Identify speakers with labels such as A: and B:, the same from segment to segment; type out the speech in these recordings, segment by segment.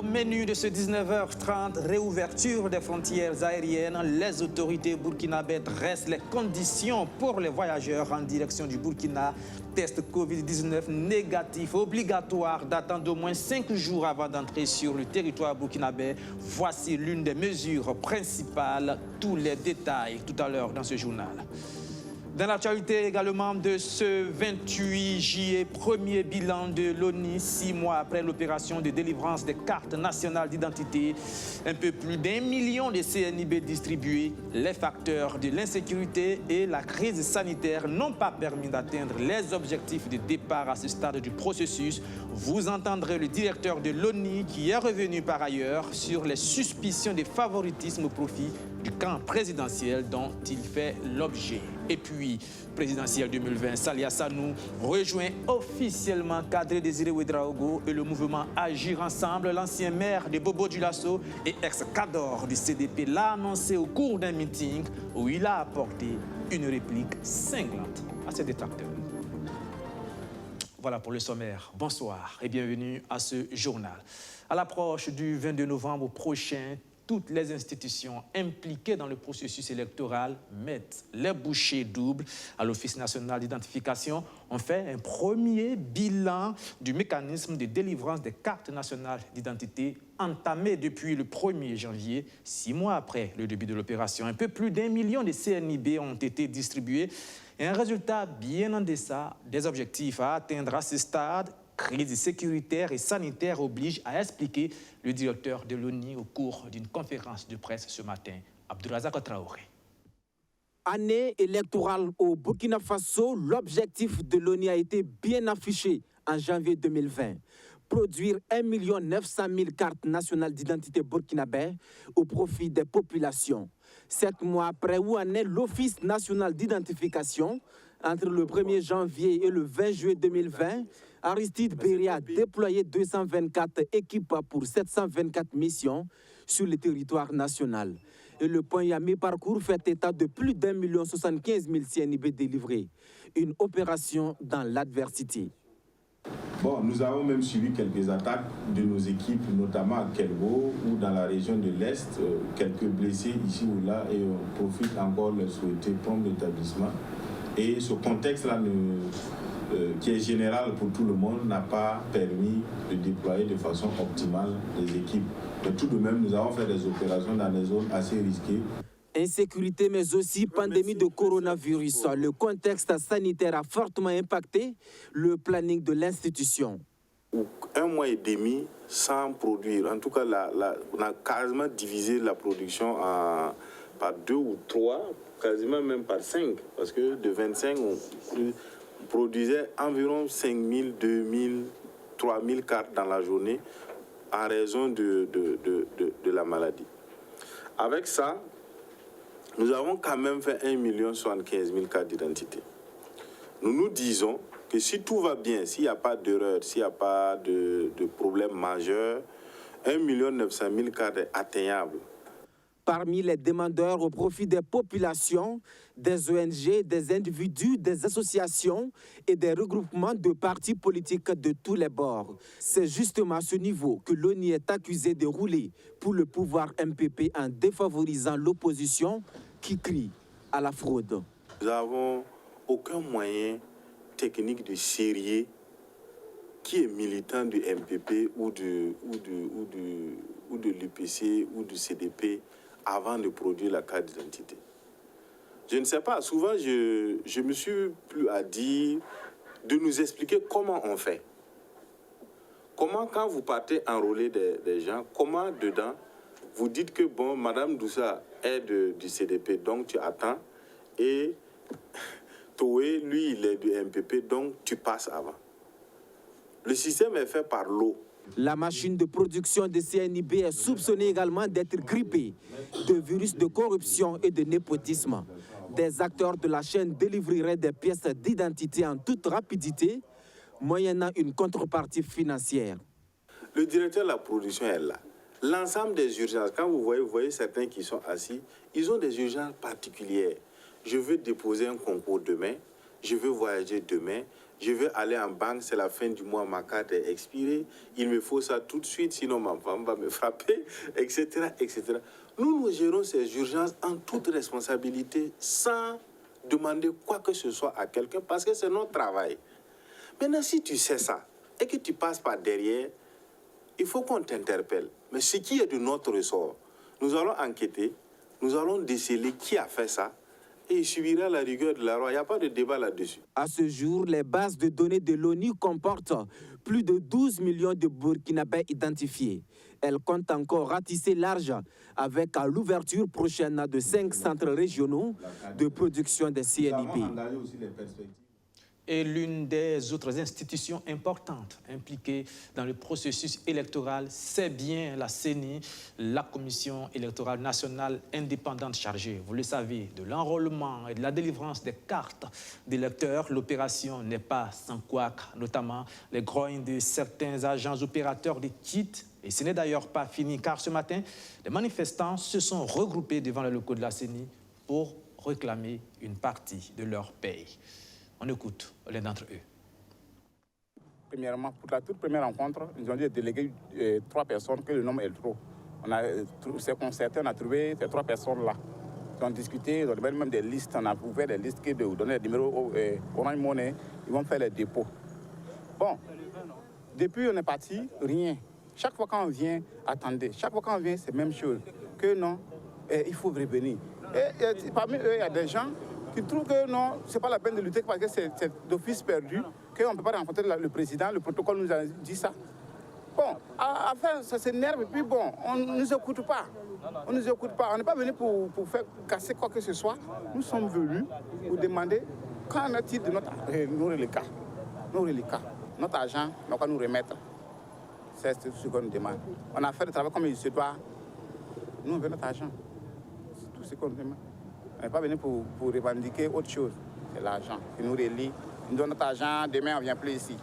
A: Au menu de ce 19h30, réouverture des frontières aériennes, les autorités burkinabées dressent les conditions pour les voyageurs en direction du Burkina. Test Covid-19 négatif obligatoire datant d'au moins 5 jours avant d'entrer sur le territoire burkinabé. Voici l'une des mesures principales. Tous les détails tout à l'heure dans ce journal. Dans l'actualité également de ce 28 juillet, premier bilan de l'ONU, 6 mois après l'opération de délivrance des cartes nationales d'identité. Un peu plus d'1 million de CNIB distribués. Les facteurs de l'insécurité et la crise sanitaire n'ont pas permis d'atteindre les objectifs de départ à ce stade du processus. Vous entendrez le directeur de l'ONU qui est revenu par ailleurs sur les suspicions de favoritisme au profit du camp présidentiel dont il fait l'objet. Et puis, présidentielle 2020, Sali Hassanou rejoint officiellement Kadri Désiré Ouedraogo et le mouvement Agir Ensemble. L'ancien maire de Bobo-Dioulasso et ex-cadre du CDP l'a annoncé au cours d'un meeting où il a apporté une réplique cinglante à ses détracteurs. Voilà pour le sommaire. Bonsoir et bienvenue à ce journal. À l'approche du 22 novembre prochain, toutes les institutions impliquées dans le processus électoral mettent les bouchées doubles. À l'Office national d'identification, on fait un premier bilan du mécanisme de délivrance des cartes nationales d'identité entamé depuis le 1er janvier, 6 mois après le début de l'opération. Un peu plus d'1 million de CNIB ont été distribués et un résultat bien en deçà des objectifs à atteindre à ce stade. Crise sécuritaire et sanitaire oblige à expliquer le directeur de l'ONU au cours d'une conférence de presse ce matin, Abdourazak Traoré.
B: Année électorale au Burkina Faso, l'objectif de l'ONU a été bien affiché en janvier 2020. Produire 1 900 000 cartes nationales d'identité burkinabè au profit des populations. 7 mois après, où en est l'Office national d'identification? Entre le 1er janvier et le 20 juillet 2020, Aristide Béria a déployé 224 équipes pour 724 missions sur le territoire national. Et le point Yami Parcours fait état de plus d'1 075 000 CNIB délivrés. Une opération dans l'adversité.
C: Bon, nous avons même suivi quelques attaques de nos équipes, notamment à Kelbo ou dans la région de l'Est, quelques blessés ici ou là, et on profite encore de souhaiter prompt rétablissement. Et ce contexte-là, qui est général pour tout le monde, n'a pas permis de déployer de façon optimale les équipes. Mais tout de même, nous avons fait des opérations dans des zones assez risquées.
B: Insécurité, mais aussi pandémie de coronavirus. Le contexte sanitaire a fortement impacté le planning de l'institution.
D: 1 mois et demi sans produire. En tout cas, on a quasiment divisé la production par 2 ou 3, quasiment même par 5. Parce que de 25, on produisait environ 5 000, 2 000, 3 000 cartes dans la journée en raison de la maladie. Avec ça, nous avons quand même fait 1 75 000 cartes d'identité. Nous nous disons que si tout va bien, s'il n'y a pas d'erreur, s'il n'y a pas de problème majeur, 1 900 000 cartes est atteignable.
B: Parmi les demandeurs au profit des populations, des ONG, des individus, des associations et des regroupements de partis politiques de tous les bords. C'est justement à ce niveau que l'ONU est accusée de rouler pour le pouvoir MPP en défavorisant l'opposition qui crie à la fraude.
D: Nous n'avons aucun moyen technique de sérieux qui est militant du MPP ou de l'UPC ou du CDP avant de produire la carte d'identité. Je ne sais pas, souvent je me suis plus à dire de nous expliquer comment on fait. Comment quand vous partez enrôler des gens, comment dedans vous dites que bon, Madame Doussa est du CDP, donc tu attends, et Toé, lui, il est du MPP, donc tu passes avant. Le système est fait par l'eau.
B: La machine de production de CNIB est soupçonnée également d'être grippée de virus de corruption et de népotisme. Des acteurs de la chaîne délivreraient des pièces d'identité en toute rapidité, moyennant une contrepartie financière.
D: Le directeur de la production est là. L'ensemble des urgences, quand vous voyez certains qui sont assis, ils ont des urgences particulières. Je veux déposer un concours demain, je veux voyager demain, je veux aller en banque, c'est la fin du mois, ma carte est expirée, il me faut ça tout de suite, sinon ma femme va me frapper, etc., etc. Nous gérons ces urgences en toute responsabilité, sans demander quoi que ce soit à quelqu'un, parce que c'est notre travail. Maintenant, si tu sais ça, et que tu passes par derrière, il faut qu'on t'interpelle. Mais ce qui est de notre ressort, nous allons enquêter, nous allons déceler qui a fait ça, et il subira la rigueur de la loi. Il n'y a pas de débat là-dessus.
B: À ce jour, les bases de données de l'ONU comportent plus de 12 millions de Burkinabés identifiés. Elle compte encore ratisser large avec l'ouverture prochaine de 5 centres régionaux de production des CNIP.
A: Et l'une des autres institutions importantes impliquées dans le processus électoral, c'est bien la CENI, la Commission électorale nationale indépendante chargée, vous le savez, de l'enrôlement et de la délivrance des cartes d'électeurs. L'opération n'est pas sans couac, notamment les grognes de certains agents opérateurs des kits. Et ce n'est d'ailleurs pas fini, car ce matin, les manifestants se sont regroupés devant les locaux de la CENI pour réclamer une partie de leur paye. On écoute l'un d'entre eux.
E: Premièrement, pour la toute première rencontre, nous avons délégué 3 personnes, que le nombre est trop. On s'est concerté, on a trouvé ces 3 personnes-là. Ils ont discuté, ils ont même des listes, on a ouvert des listes qui vous donner des numéros Orange Money, ils vont faire les dépôts. Bon, depuis on est parti, rien. Chaque fois qu'on vient, attendez, chaque fois qu'on vient, c'est la même chose. Que non, il faut revenir. Et parmi eux, il y a des gens qui trouvent que non, ce n'est pas la peine de lutter parce que c'est d'office perdu, qu'on ne peut pas rencontrer le président, le protocole nous a dit ça. Bon, enfin, ça s'énerve et puis bon, on ne nous écoute pas. On ne nous écoute pas. On n'est pas venu pour faire casser quoi que ce soit. Nous sommes venus pour demander qu'en est-il de nos reliquats. Nos reliquats. Notre argent, on va nous remettre. C'est tout ce qu'on nous demande. On a fait le travail comme il se doit. Nous, on veut notre argent. C'est tout ce qu'on nous demande. On n'est pas venu pour revendiquer autre chose. C'est l'argent qui nous relie. Nous donnons notre argent, demain on ne vient plus ici.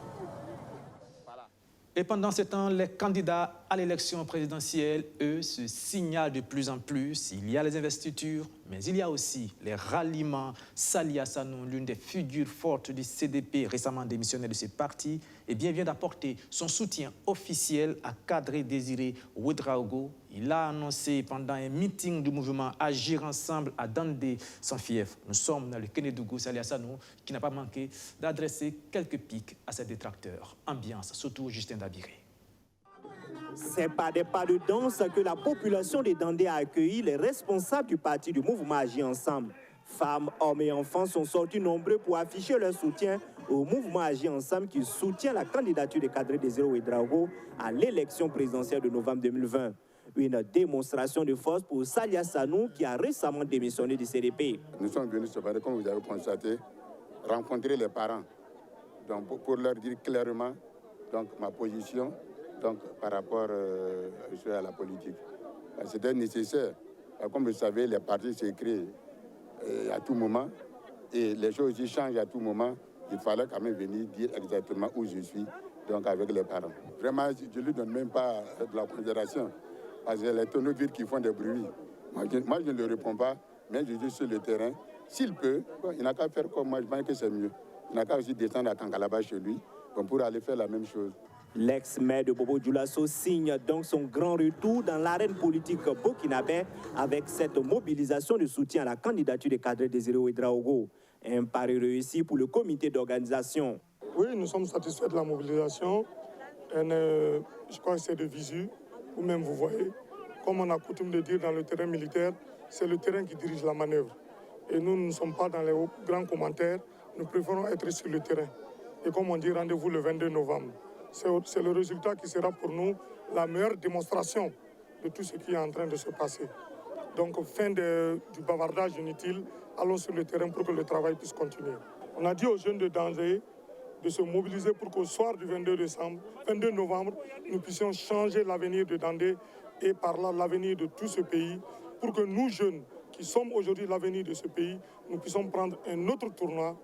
E: Voilà.
A: Et pendant ce temps, les candidats à l'élection présidentielle, eux, se signalent de plus en plus. Il y a les investitures, mais il y a aussi les ralliements. Sali Assanou, l'une des figures fortes du CDP, récemment démissionnaire de ce parti, vient d'apporter son soutien officiel à Kadri Désiré Ouedraogo. Il a annoncé pendant un meeting du mouvement Agir Ensemble à Dandé, son fief. Nous sommes dans le Kénédougou, Sali Assanou, qui n'a pas manqué d'adresser quelques pics à ses détracteurs. Ambiance, surtout Justin Dabiré.
F: C'est par des pas de danse que la population de Dandé a accueilli les responsables du parti du mouvement Agir Ensemble. Femmes, hommes et enfants sont sortis nombreux pour afficher leur soutien au mouvement Agir Ensemble qui soutient la candidature de Kadri Désiré Ouedraogo à l'élection présidentielle de novembre 2020. Une démonstration de force pour Sali Assanou qui a récemment démissionné du CDP.
G: Nous sommes venus se faire, comme vous avez constaté, rencontrer les parents donc, pour leur dire clairement donc, ma position donc, par rapport à la politique. C'était nécessaire. Comme vous le savez, les partis se créent à tout moment et les choses aussi changent à tout moment. Il fallait quand même venir dire exactement où je suis, donc avec les parents. Vraiment, je ne lui donne même pas de la considération, parce que les tonneaux vides qui font des bruits. Moi, je ne le réponds pas, mais je suis sur le terrain. S'il peut, bon, il n'a qu'à faire comme moi, je pense que c'est mieux. Il n'a qu'à aussi descendre à Kankalaba chez lui, pour aller faire la même chose.
F: L'ex-maire de Bobo Dioulasso signe donc son grand retour dans l'arène politique burkinabé avec cette mobilisation de soutien à la candidature de Kadri Désiré Ouedraogo. Un pari réussi pour le comité d'organisation.
H: Oui, nous sommes satisfaits de la mobilisation. Je crois que c'est de visu, ou même vous voyez, comme on a coutume de dire dans le terrain militaire, c'est le terrain qui dirige la manœuvre. Et nous ne sommes pas dans les grands commentaires, nous préférons être sur le terrain. Et comme on dit, rendez-vous le 22 novembre. C'est le résultat qui sera pour nous la meilleure démonstration de tout ce qui est en train de se passer. Donc, fin du bavardage inutile, allons sur le terrain pour que le travail puisse continuer. On a dit aux jeunes de Dandé de se mobiliser pour qu'au soir du 22 novembre, nous puissions changer l'avenir de Dandé et par là l'avenir de tout ce pays, pour que nous, jeunes, qui sommes aujourd'hui l'avenir de ce pays, nous puissions prendre un autre tournoi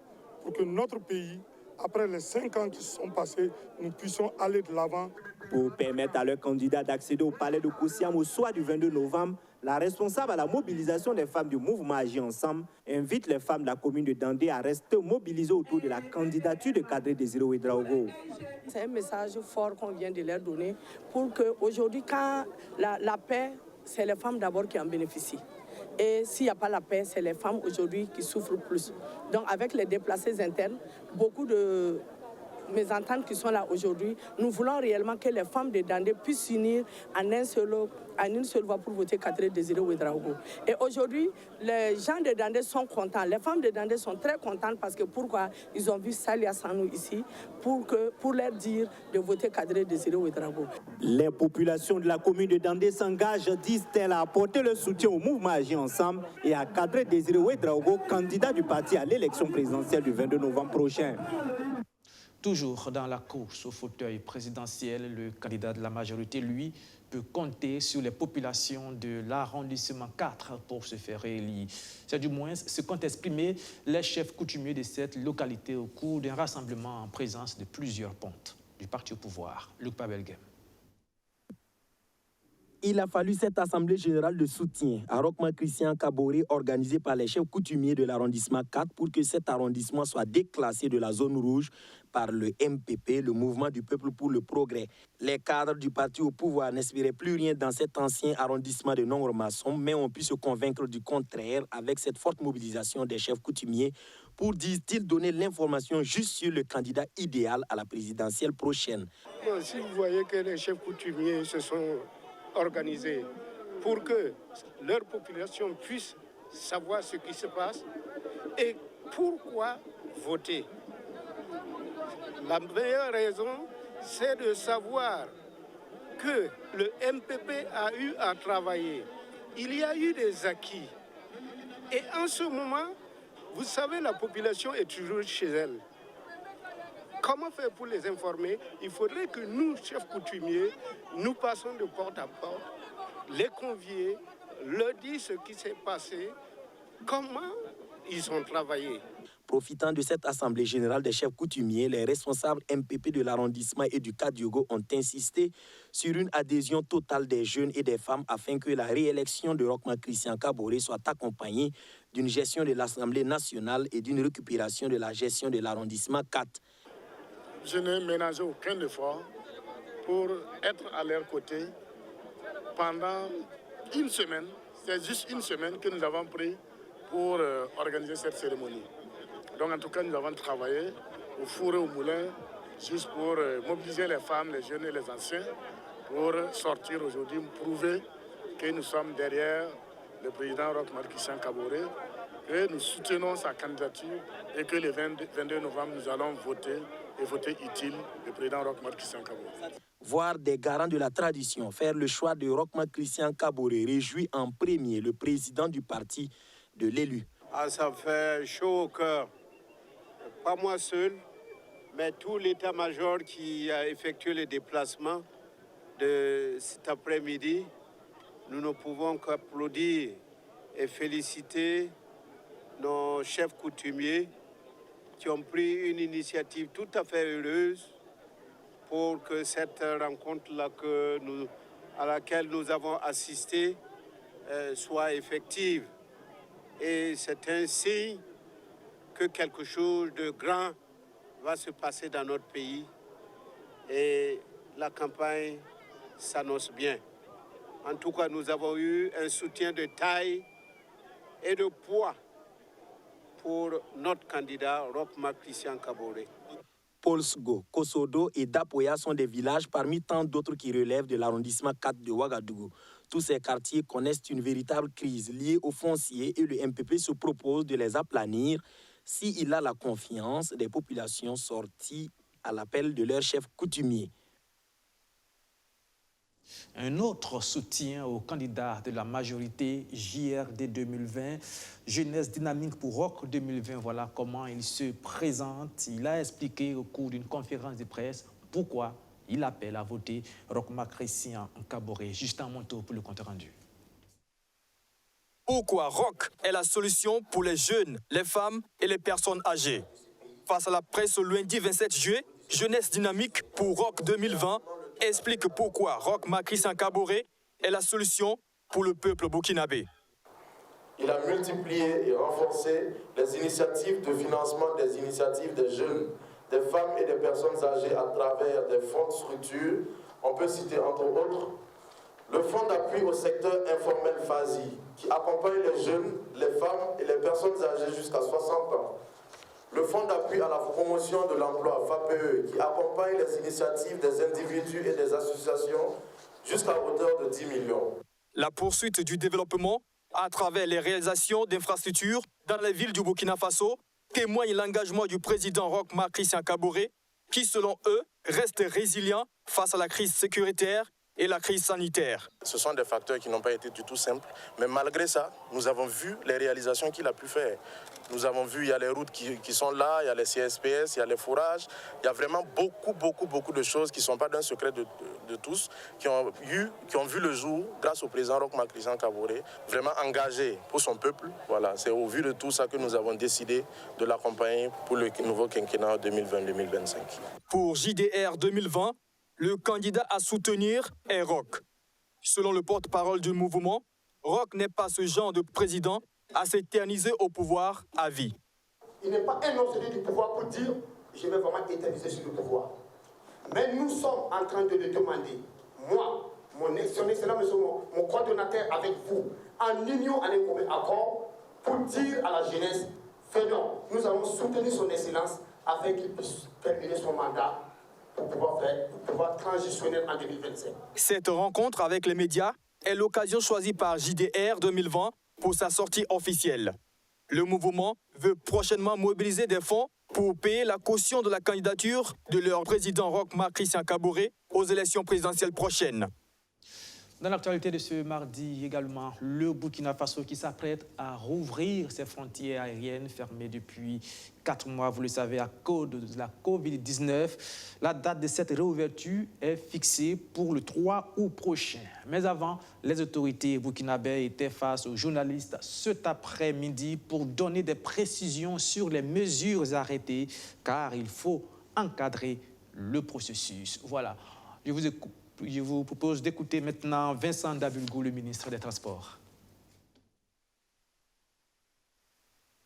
H: pour que notre pays, après les 5 ans qui se sont passés, nous puissions aller de l'avant.
F: Pour permettre à leurs candidats d'accéder au palais de Koussiam au soir du 22 novembre, La responsable à la mobilisation des femmes du mouvement Agir Ensemble invite les femmes de la commune de Dandé à rester mobilisées autour de la candidature de Kadri Désiré Ouédraogo.
I: C'est un message fort qu'on vient de leur donner pour qu'aujourd'hui, quand la paix, c'est les femmes d'abord qui en bénéficient. Et s'il n'y a pas la paix, c'est les femmes aujourd'hui qui souffrent plus. Donc avec les déplacés internes, beaucoup de mésententes qui sont là aujourd'hui, nous voulons réellement que les femmes de Dandé puissent s'unir en une seule voix pour voter Kadri Désiré Ouédraogo. Et aujourd'hui, les gens de Dandé sont contents, les femmes de Dandé sont très contentes parce que pourquoi ils ont vu Salia Sanou ici pour leur dire de voter Kadri Désiré Ouédraogo.
F: Les populations de la commune de Dandé s'engagent, disent-elles, à apporter le soutien au mouvement Agir Ensemble et à Kadri Désiré Ouédraogo, candidat du parti à l'élection présidentielle du 22 novembre prochain.
A: Toujours dans la course au fauteuil présidentiel, le candidat de la majorité, lui, peut compter sur les populations de l'arrondissement 4 pour se faire élire. C'est du moins ce qu'ont exprimé les chefs coutumiers de cette localité au cours d'un rassemblement en présence de plusieurs pontes du parti au pouvoir. Luc Pabelgem.
B: Il a fallu cette assemblée générale de soutien à Rochma Christian Kaboré organisée par les chefs coutumiers de l'arrondissement 4 pour que cet arrondissement soit déclassé de la zone rouge par le MPP, le Mouvement du Peuple pour le Progrès. Les cadres du parti au pouvoir n'espéraient plus rien dans cet ancien arrondissement de Nongor-Masson, mais ont pu se convaincre du contraire avec cette forte mobilisation des chefs coutumiers pour, disent-ils, donner l'information juste sur le candidat idéal à la présidentielle prochaine.
J: Bon, si vous voyez que les chefs coutumiers se sont organisés pour que leur population puisse savoir ce qui se passe et pourquoi voter. La meilleure raison, c'est de savoir que le MPP a eu à travailler. Il y a eu des acquis. Et en ce moment, vous savez, la population est toujours chez elle. Comment faire pour les informer? Il faudrait que nous, chefs coutumiers, nous passons de porte à porte, les convier, leur dire ce qui s'est passé, comment ils ont travaillé.
B: Profitant de cette assemblée générale des chefs coutumiers, les responsables MPP de l'arrondissement et du Kadiogo ont insisté sur une adhésion totale des jeunes et des femmes afin que la réélection de Rochma Christian Kaboré soit accompagnée d'une gestion de l'Assemblée nationale et d'une récupération de la gestion de l'arrondissement 4.
J: Je n'ai ménagé aucun effort pour être à leur côté pendant une semaine. C'est juste une semaine que nous avons pris pour organiser cette cérémonie. Donc en tout cas, nous avons travaillé au four et au moulin juste pour mobiliser les femmes, les jeunes et les anciens pour sortir aujourd'hui, prouver que nous sommes derrière le président Rochma Christian Kaboré, que nous soutenons sa candidature et que le 22 novembre, nous allons voter et voter utile le président Rochma Christian Kaboré.
B: Voir des garants de la tradition faire le choix de Rochma Christian Kaboré réjouit en premier le président du parti de l'élu.
K: Ah, ça fait chaud au cœur. Pas moi seul, mais tout l'état-major qui a effectué le déplacement de cet après-midi. Nous ne pouvons qu'applaudir et féliciter nos chefs coutumiers qui ont pris une initiative tout à fait heureuse pour que cette rencontre-là à laquelle nous avons assisté soit effective. Et c'est un signe que quelque chose de grand va se passer dans notre pays et la campagne s'annonce bien. En tout cas, nous avons eu un soutien de taille et de poids pour notre candidat Rochma Christian Kaboré.
B: Polsgo, Kosodo et Dapoya sont des villages parmi tant d'autres qui relèvent de l'arrondissement 4 de Ouagadougou. Tous ces quartiers connaissent une véritable crise liée au foncier et le MPP se propose de les aplanir s'il a la confiance des populations sorties à l'appel de leurs chefs coutumiers.
A: Un autre soutien au candidat de la majorité JRD 2020, Jeunesse dynamique pour Roch 2020. Voilà comment il se présente. Il a expliqué au cours d'une conférence de presse pourquoi il appelle à voter Rochma Christian Kaboré. Justin Monteau pour le compte rendu.
L: Pourquoi Roch est la solution pour les jeunes, les femmes et les personnes âgées. Face à la presse le lundi 27 juillet, Jeunesse dynamique pour Roch 2020 explique pourquoi Rochma Christian Kaboré est la solution pour le peuple burkinabé.
M: Il a multiplié et renforcé les initiatives de financement des initiatives des jeunes, des femmes et des personnes âgées à travers des fonds de structure. On peut citer entre autres le fonds d'appui au secteur informel FASI, qui accompagne les jeunes, les femmes et les personnes âgées jusqu'à 60 ans. Le fonds d'appui à la promotion de l'emploi FAPE, qui accompagne les initiatives des individus et des associations jusqu'à hauteur de 10 millions.
L: La poursuite du développement à travers les réalisations d'infrastructures dans les villes du Burkina Faso témoigne l'engagement du président Roch Marc Christian Kaboré, qui, selon eux, reste résilient face à la crise sécuritaire et la crise sanitaire.
M: Ce sont des facteurs qui n'ont pas été du tout simples, mais malgré ça, nous avons vu les réalisations qu'il a pu faire. Nous avons vu, il y a les routes qui sont là, il y a les CSPS, il y a les fourrages, il y a vraiment beaucoup de choses qui ne sont pas d'un secret de tous, qui ont vu le jour grâce au président Roch Marc Christian Kaboré, vraiment engagé pour son peuple. Voilà, c'est au vu de tout ça que nous avons décidé de l'accompagner pour le nouveau quinquennat 2020-2025.
L: Pour JDR 2020, le candidat à soutenir est Roch. Selon le porte-parole du mouvement, Roch n'est pas ce genre de président à s'éterniser au pouvoir à vie.
N: Il n'est pas un homme du pouvoir pour dire « je vais vraiment éterniser sur le pouvoir ». Mais nous sommes en train de le demander. Moi, son excellence, mon coordonnateur avec vous, en union à un commun accord, pour dire à la jeunesse « faisons, nous allons soutenir son excellence afin qu'il puisse terminer son mandat pour pouvoir transitionner en 2025. »
L: Cette rencontre avec les médias est l'occasion choisie par JDR 2020 pour sa sortie officielle. Le mouvement veut prochainement mobiliser des fonds pour payer la caution de la candidature de leur président Roch Marc Christian Kaboré aux élections présidentielles prochaines.
A: Dans l'actualité de ce mardi également, le Burkina Faso qui s'apprête à rouvrir ses frontières aériennes fermées depuis 4 mois, vous le savez, à cause de la Covid-19. La date de cette réouverture est fixée pour le 3 août prochain. Mais avant, les autorités burkinabées étaient face aux journalistes cet après-midi pour donner des précisions sur les mesures arrêtées, car il faut encadrer le processus. Voilà, je vous propose d'écouter maintenant Vincent Davulgo, le ministre des Transports.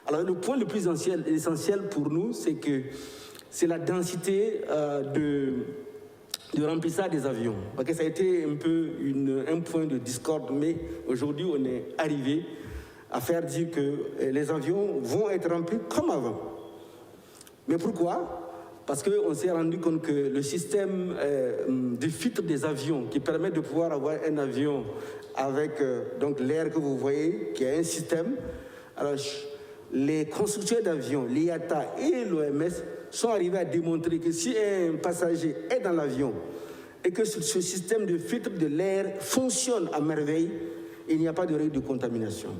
O: Alors le point le plus essentiel pour nous, c'est la densité de remplissage des avions. Parce que ça a été un peu un point de discorde, mais aujourd'hui on est arrivé à faire dire que les avions vont être remplis comme avant. Mais pourquoi ? Parce qu'on s'est rendu compte que le système de filtre des avions qui permet de pouvoir avoir un avion avec donc l'air que vous voyez, qui a un système. Alors, les constructeurs d'avions, l'IATA et l'OMS, sont arrivés à démontrer que si un passager est dans l'avion et que ce système de filtre de l'air fonctionne à merveille, il n'y a pas de risque de contamination.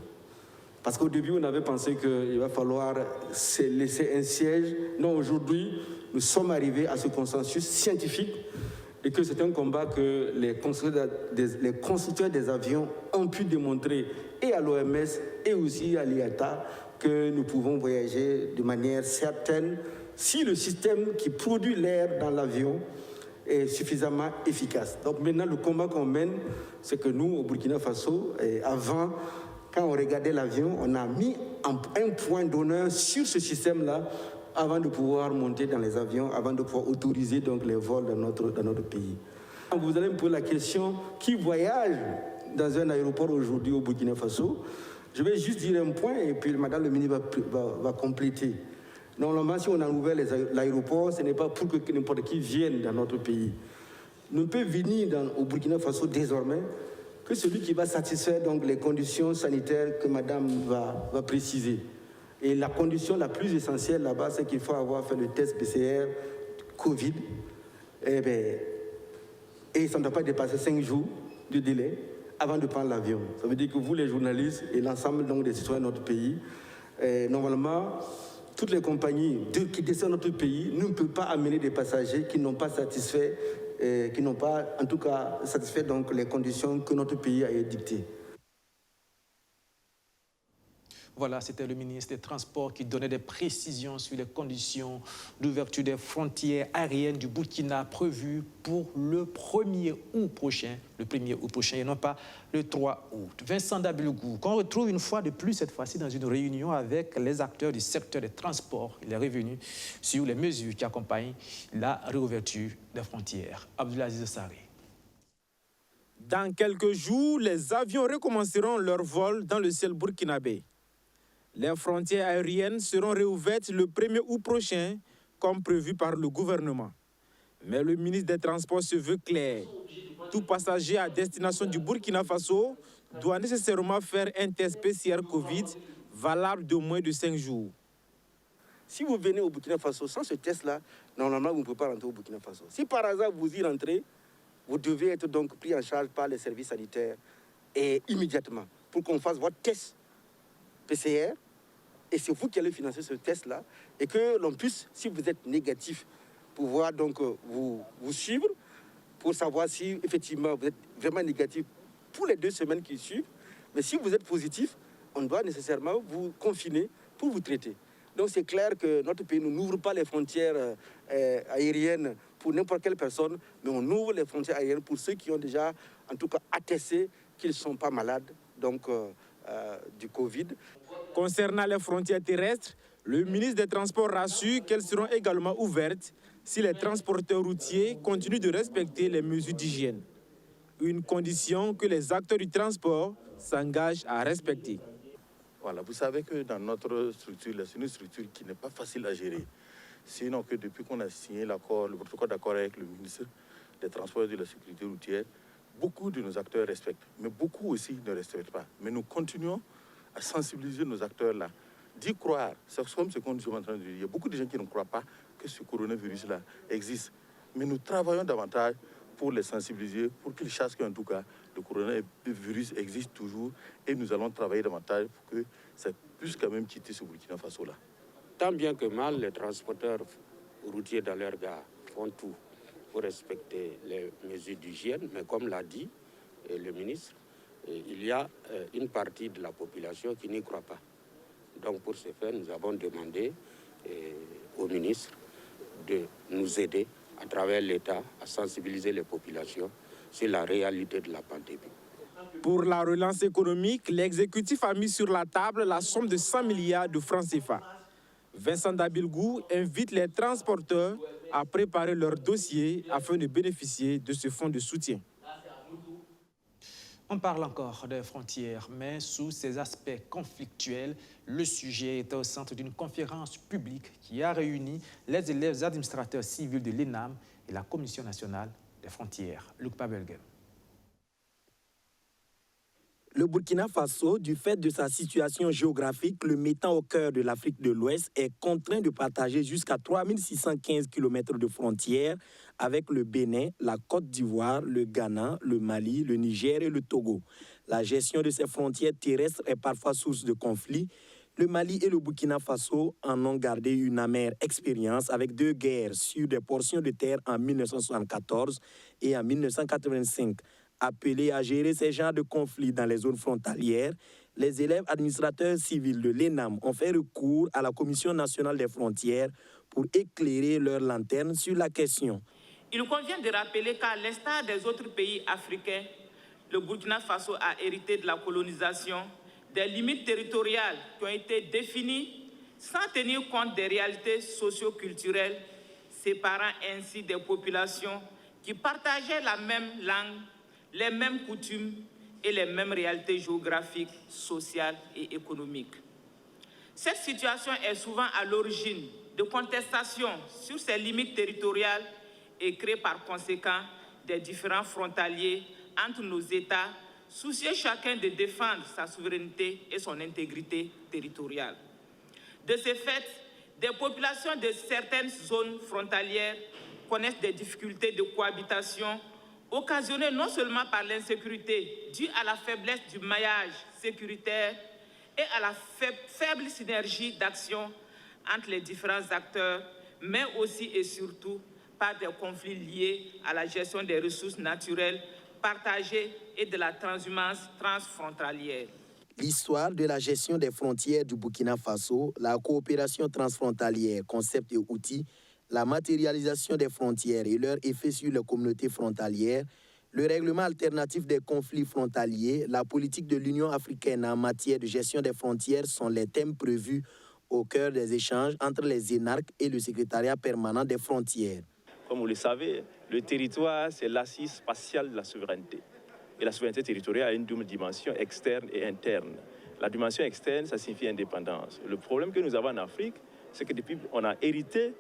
O: Parce qu'au début, on avait pensé qu'il va falloir laisser un siège. Non, aujourd'hui, nous sommes arrivés à ce consensus scientifique et que c'est un combat que les constructeurs des avions ont pu démontrer et à l'OMS et aussi à l'IATA que nous pouvons voyager de manière certaine si le système qui produit l'air dans l'avion est suffisamment efficace. Donc maintenant, le combat qu'on mène, c'est que nous, au Burkina Faso, avant, quand on regardait l'avion, on a mis un point d'honneur sur ce système-là avant de pouvoir monter dans les avions, avant de pouvoir autoriser donc les vols dans notre pays. Vous allez me poser la question, qui voyage dans un aéroport aujourd'hui au Burkina Faso? Je vais juste dire un point et puis Madame le ministre va compléter. Normalement, si on a ouvert l'aéroport, ce n'est pas pour que n'importe qui vienne dans notre pays. Nous ne pouvons venir au Burkina Faso désormais que celui qui va satisfaire donc les conditions sanitaires que Madame va préciser. Et la condition la plus essentielle là-bas, c'est qu'il faut avoir fait le test PCR Covid. Et ça ne doit pas dépasser 5 jours de délai avant de prendre l'avion. Ça veut dire que vous, les journalistes et l'ensemble donc des citoyens de notre pays, normalement, toutes les compagnies qui descendent notre pays ne peuvent pas amener des passagers qui n'ont pas satisfait, qui n'ont pas, en tout cas, satisfait donc les conditions que notre pays a édictées.
A: Voilà, c'était le ministre des Transports qui donnait des précisions sur les conditions d'ouverture des frontières aériennes du Burkina prévues pour le 1er août prochain, et non pas le 3 août. Vincent Dabilgou, qu'on retrouve une fois de plus, cette fois-ci, dans une réunion avec les acteurs du secteur des transports. Il est revenu sur les mesures qui accompagnent la réouverture des frontières. Abdulaziz Sarri.
B: Dans quelques jours, les avions recommenceront leur vol dans le ciel burkinabé. Les frontières aériennes seront réouvertes le 1er août prochain, comme prévu par le gouvernement. Mais le ministre des Transports se veut clair. Tout passager à destination du Burkina Faso doit nécessairement faire un test PCR Covid valable de moins de 5 jours.
O: Si vous venez au Burkina Faso sans ce test-là, normalement, vous ne pouvez pas rentrer au Burkina Faso. Si par hasard vous y rentrez, vous devez être donc pris en charge par les services sanitaires et immédiatement pour qu'on fasse votre test PCR. Et c'est vous qui allez financer ce test-là et que l'on puisse, si vous êtes négatif, pouvoir donc vous suivre pour savoir si effectivement vous êtes vraiment négatif pour les 2 semaines qui suivent. Mais si vous êtes positif, on doit nécessairement vous confiner pour vous traiter. Donc c'est clair que notre pays n'ouvre pas les frontières aériennes pour n'importe quelle personne, mais on ouvre les frontières aériennes pour ceux qui ont déjà, en tout cas, attesté qu'ils ne sont pas malades donc, du Covid.
B: Concernant les frontières terrestres, le ministre des Transports rassure qu'elles seront également ouvertes si les transporteurs routiers continuent de respecter les mesures d'hygiène. Une condition que les acteurs du transport s'engagent à respecter.
P: Voilà, vous savez que dans notre structure, c'est une structure qui n'est pas facile à gérer. Sinon que depuis qu'on a signé le protocole d'accord avec le ministre des Transports et de la Sécurité routière, beaucoup de nos acteurs respectent, mais beaucoup aussi ne respectent pas. Mais nous continuons à sensibiliser nos acteurs-là, d'y croire. C'est comme ce qu'on est en train de dire. Il y a beaucoup de gens qui ne croient pas que ce coronavirus-là existe. Mais nous travaillons davantage pour les sensibiliser, pour qu'ils sachent qu'en tout cas, le coronavirus existe toujours et nous allons travailler davantage pour que ça puisse quand même quitter ce Burkina Faso-là.
Q: Tant bien que mal, les transporteurs routiers dans leur gare font tout pour respecter les mesures d'hygiène, mais comme l'a dit le ministre, il y a une partie de la population qui n'y croit pas. Donc pour ce faire, nous avons demandé au ministre de nous aider à travers l'État à sensibiliser les populations sur la réalité de la pandémie.
B: Pour la relance économique, l'exécutif a mis sur la table la somme de 100 milliards de francs CFA. Vincent Dabilgou invite les transporteurs à préparer leur dossier afin de bénéficier de ce fonds de soutien.
A: On parle encore des frontières, mais sous ces aspects conflictuels, le sujet était au centre d'une conférence publique qui a réuni les élèves administrateurs civils de l'ENAM et la Commission nationale des frontières. Luc Pabelgen.
R: Le Burkina Faso, du fait de sa situation géographique, le mettant au cœur de l'Afrique de l'Ouest, est contraint de partager jusqu'à 3615 km de frontières avec le Bénin, la Côte d'Ivoire, le Ghana, le Mali, le Niger et le Togo. La gestion de ces frontières terrestres est parfois source de conflits. Le Mali et le Burkina Faso en ont gardé une amère expérience avec 2 guerres sur des portions de terre en 1974 et en 1985. Appelés à gérer ces genres de conflits dans les zones frontalières, les élèves administrateurs civils de l'ENAM ont fait recours à la Commission nationale des frontières pour éclairer leur lanterne sur la question.
S: Il convient de rappeler qu'à l'instar des autres pays africains, le Burkina Faso a hérité de la colonisation, des limites territoriales qui ont été définies sans tenir compte des réalités socio-culturelles, séparant ainsi des populations qui partageaient la même langue, les mêmes coutumes et les mêmes réalités géographiques, sociales et économiques. Cette situation est souvent à l'origine de contestations sur ces limites territoriales et crée par conséquent des différends frontaliers entre nos États, soucieux chacun de défendre sa souveraineté et son intégrité territoriale. De ce fait, des populations de certaines zones frontalières connaissent des difficultés de cohabitation occasionnées non seulement par l'insécurité due à la faiblesse du maillage sécuritaire et à la faible synergie d'action entre les différents acteurs, mais aussi et surtout par des conflits liés à la gestion des ressources naturelles partagées et de la transhumance transfrontalière.
R: L'histoire de la gestion des frontières du Burkina Faso, la coopération transfrontalière, concepts et outils, la matérialisation des frontières et leur effet sur les communautés frontalières, le règlement alternatif des conflits frontaliers, la politique de l'Union africaine en matière de gestion des frontières sont les thèmes prévus au cœur des échanges entre les énarques et le secrétariat permanent des frontières.
T: Comme vous le savez, le territoire, c'est l'assise spatiale de la souveraineté. Et la souveraineté territoriale a une double dimension externe et interne. La dimension externe, ça signifie indépendance. Le problème que nous avons en Afrique, c'est que depuis, on a hérité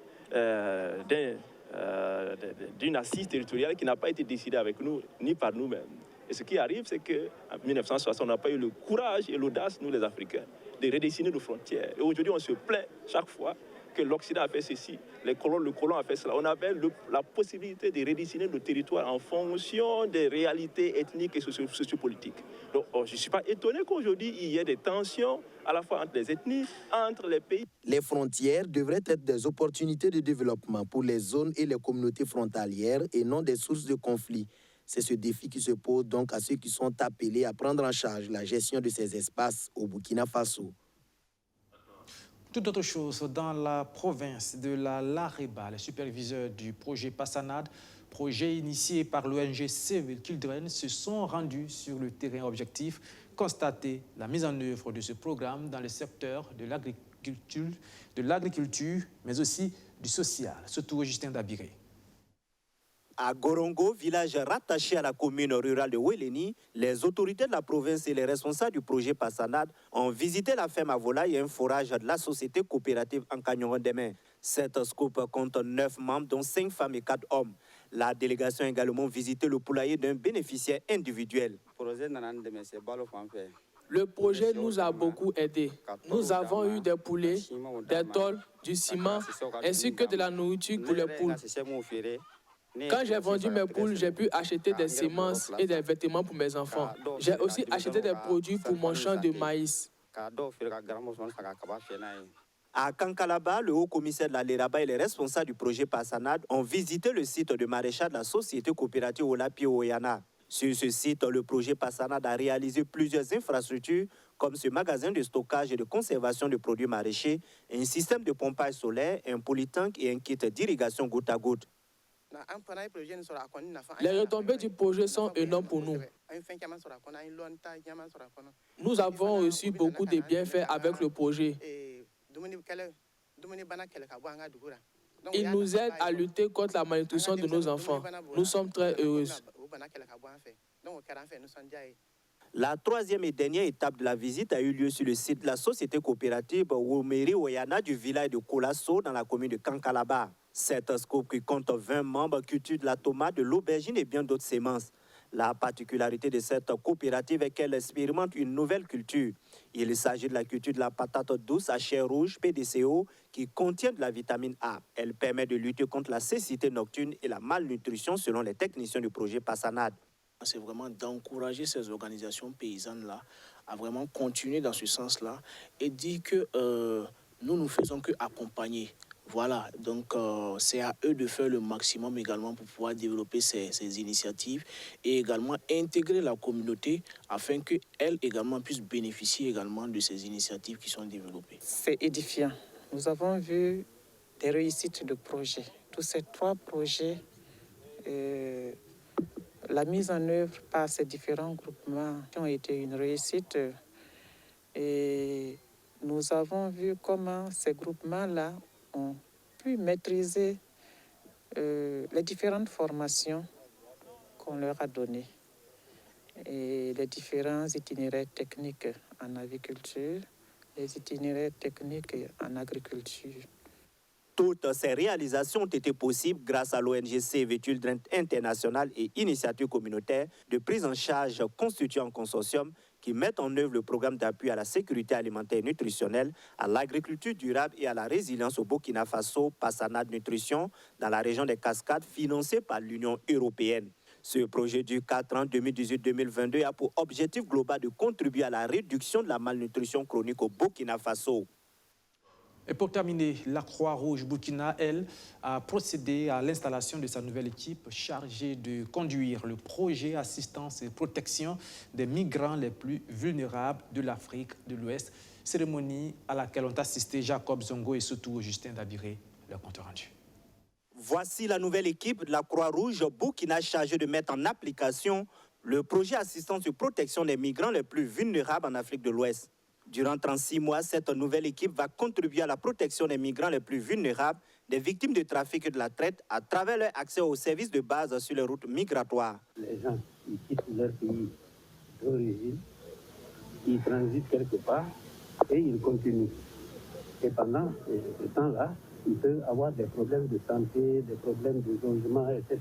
T: d'une assise territoriale qui n'a pas été décidée avec nous, ni par nous-mêmes. Et ce qui arrive, c'est qu'en 1960, on n'a pas eu le courage et l'audace, nous les Africains, de redessiner nos frontières. Et aujourd'hui, on se plaint chaque fois que l'Occident a fait ceci, le colon a fait cela. On avait la possibilité de redessiner nos territoires en fonction des réalités ethniques et sociopolitiques. Donc, je ne suis pas étonné qu'aujourd'hui, il y ait des tensions à la fois entre les ethnies, entre les pays.
R: Les frontières devraient être des opportunités de développement pour les zones et les communautés frontalières et non des sources de conflits. C'est ce défi qui se pose donc à ceux qui sont appelés à prendre en charge la gestion de ces espaces au Burkina Faso.
A: Tout autre chose, dans la province de la Lareba, les superviseurs du projet Passanade, projet initié par l'ONG Save Children, se sont rendus sur le terrain objectif, constater la mise en œuvre de ce programme dans le secteur de l'agriculture, mais aussi du social. Surtout Justin Dabiré.
F: À Gorongo, village rattaché à la commune rurale de Wéleni, les autorités de la province et les responsables du projet Passanade ont visité la ferme à volailles et un forage de la société coopérative en Cagnoron-Demain. Cette scope compte 9 membres, dont 5 femmes et 4 hommes. La délégation a également visité le poulailler d'un bénéficiaire individuel.
U: Le projet nous a beaucoup aidés. Nous avons eu des poulets, des tôles, du ciment, ainsi que de la nourriture pour les poules. Quand j'ai vendu mes poules, j'ai pu acheter des semences et des vêtements pour mes enfants. J'ai aussi acheté des produits pour mon champ de maïs.
F: À Kankalaba, le haut-commissaire de la Leraba et les responsables du projet Passanade ont visité le site de maraîchage de la société coopérative Olapi-Oyana. Sur ce site, le projet Passanade a réalisé plusieurs infrastructures comme ce magasin de stockage et de conservation de produits maraîchers, un système de pompage solaire, un polytank et un kit d'irrigation goutte à goutte.
U: Les retombées du projet sont énormes pour nous. Nous avons reçu beaucoup de bienfaits avec le projet. Il nous aide à lutter contre la malnutrition de nos enfants. Nous sommes très heureux.
F: La troisième et dernière étape de la visite a eu lieu sur le site de la société coopérative Womeri Oyana du village de Kolasso dans la commune de Kankalaba. Cette scope qui compte 20 membres cultive de la tomate, de l'aubergine et bien d'autres semences. La particularité de cette coopérative est qu'elle expérimente une nouvelle culture. Il s'agit de la culture de la patate douce à chair rouge, PDCO, qui contient de la vitamine A. Elle permet de lutter contre la cécité nocturne et la malnutrition selon les techniciens du projet Passanade.
V: C'est vraiment d'encourager ces organisations paysannes-là à vraiment continuer dans ce sens-là et dire que nous ne faisons qu'accompagner. Voilà, donc c'est à eux de faire le maximum également pour pouvoir développer ces initiatives et également intégrer la communauté afin qu'elle également puisse bénéficier également de ces initiatives qui sont développées.
W: C'est édifiant. Nous avons vu des réussites de projets. Tous ces 3 projets, la mise en œuvre par ces différents groupements ont été une réussite et nous avons vu comment ces groupements-là ont pu maîtriser les différentes formations qu'on leur a données et les différents itinéraires techniques en aviculture, les itinéraires techniques en agriculture.
F: Toutes ces réalisations ont été possibles grâce à l'ONG Save Children International et initiatives communautaires de prise en charge constituées en consortium qui mettent en œuvre le programme d'appui à la sécurité alimentaire et nutritionnelle, à l'agriculture durable et à la résilience au Burkina Faso, Passanade Nutrition, dans la région des Cascades, financé par l'Union européenne. Ce projet dure 4 ans, 2018-2022, a pour objectif global de contribuer à la réduction de la malnutrition chronique au Burkina Faso.
A: Et pour terminer, la Croix-Rouge Burkina, elle, a procédé à l'installation de sa nouvelle équipe chargée de conduire le projet assistance et protection des migrants les plus vulnérables de l'Afrique de l'Ouest. Cérémonie à laquelle ont assisté Jacob Zongo et surtout Justin Dabiré, leur compte rendu.
F: Voici la nouvelle équipe de la Croix-Rouge Burkina chargée de mettre en application le projet assistance et protection des migrants les plus vulnérables en Afrique de l'Ouest. Durant 36 mois, cette nouvelle équipe va contribuer à la protection des migrants les plus vulnérables, des victimes de trafic et de la traite, à travers leur accès aux services de base sur les routes migratoires.
C: Les gens qui quittent leur pays d'origine, ils transitent quelque part et ils continuent. Et pendant ce temps-là, ils peuvent avoir des problèmes de santé, des problèmes de logement, etc.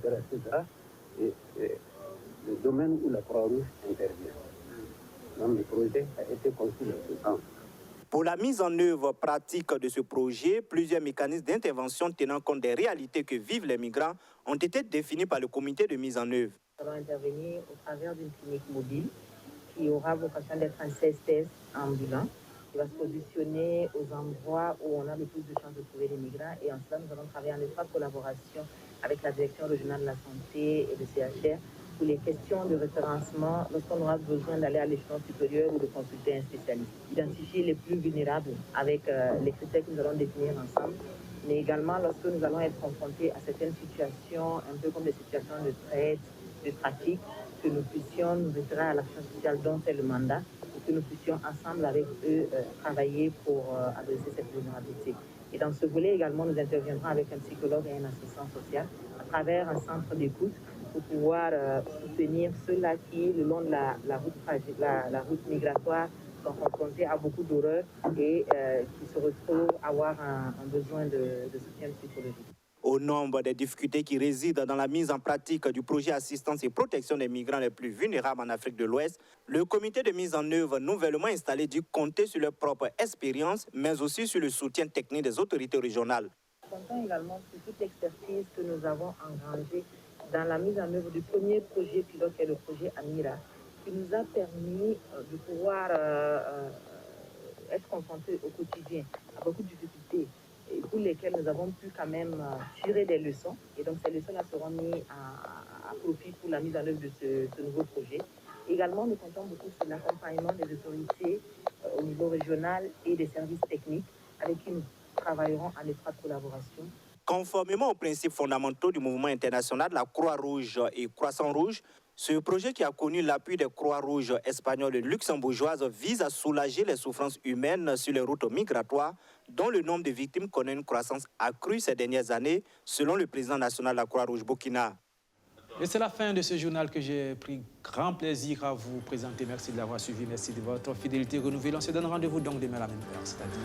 C: Et le domaine où la Croix-Rouge intervient. Donc, le projet a été conçu dans ce sens.
F: Pour la mise en œuvre pratique de ce projet, plusieurs mécanismes d'intervention tenant compte des réalités que vivent les migrants ont été définis par le comité de mise en œuvre.
D: Nous allons intervenir au travers d'une clinique mobile qui aura vocation d'être un CSTS ambulant, qui va se positionner aux endroits où on a le plus de chances de trouver des migrants. Et en cela, nous allons travailler en étroite collaboration avec la Direction régionale de la santé et le CHR pour les questions de référencement lorsqu'on aura besoin d'aller à l'échelon supérieur ou de consulter un spécialiste. Identifier les plus vulnérables avec les critères que nous allons définir ensemble, mais également lorsque nous allons être confrontés à certaines situations, un peu comme des situations de traite, de trafic, que nous puissions nous référer à l'action sociale dont c'est le mandat, et que nous puissions ensemble avec eux travailler pour adresser cette vulnérabilité. Et dans ce volet également, nous interviendrons avec un psychologue et un assistant social à travers un centre d'écoute pour pouvoir soutenir ceux-là qui, le long de la route migratoire, sont confrontés à beaucoup d'horreurs et qui se retrouvent à avoir un besoin de soutien psychologique.
F: Au nombre des difficultés qui résident dans la mise en pratique du projet assistance et protection des migrants les plus vulnérables en Afrique de l'Ouest, le comité de mise en œuvre nouvellement installé dit compter sur leur propre expérience, mais aussi sur le soutien technique des autorités régionales.
D: Nous comptons également sur toute l'expertise que nous avons engrangée dans la mise en œuvre du premier projet pilote, qui est le projet Amira, qui nous a permis de pouvoir être confrontés au quotidien à beaucoup de difficultés, et pour lesquelles nous avons pu quand même tirer des leçons. Et donc ces leçons-là seront mises à profit pour la mise en œuvre de ce nouveau projet. Également, nous comptons beaucoup sur l'accompagnement des autorités au niveau régional et des services techniques avec qui nous travaillerons en étroite collaboration.
F: Conformément aux principes fondamentaux du mouvement international, la Croix-Rouge et Croissant-Rouge, ce projet qui a connu l'appui des Croix-Rouges espagnoles et luxembourgeoises vise à soulager les souffrances humaines sur les routes migratoires, dont le nombre de victimes connaît une croissance accrue ces dernières années, selon le président national de la Croix-Rouge Burkina.
A: Et c'est la fin de ce journal que j'ai pris grand plaisir à vous présenter. Merci de l'avoir suivi, merci de votre fidélité renouvelée. On se donne rendez-vous donc demain à la même heure, c'est-à-dire...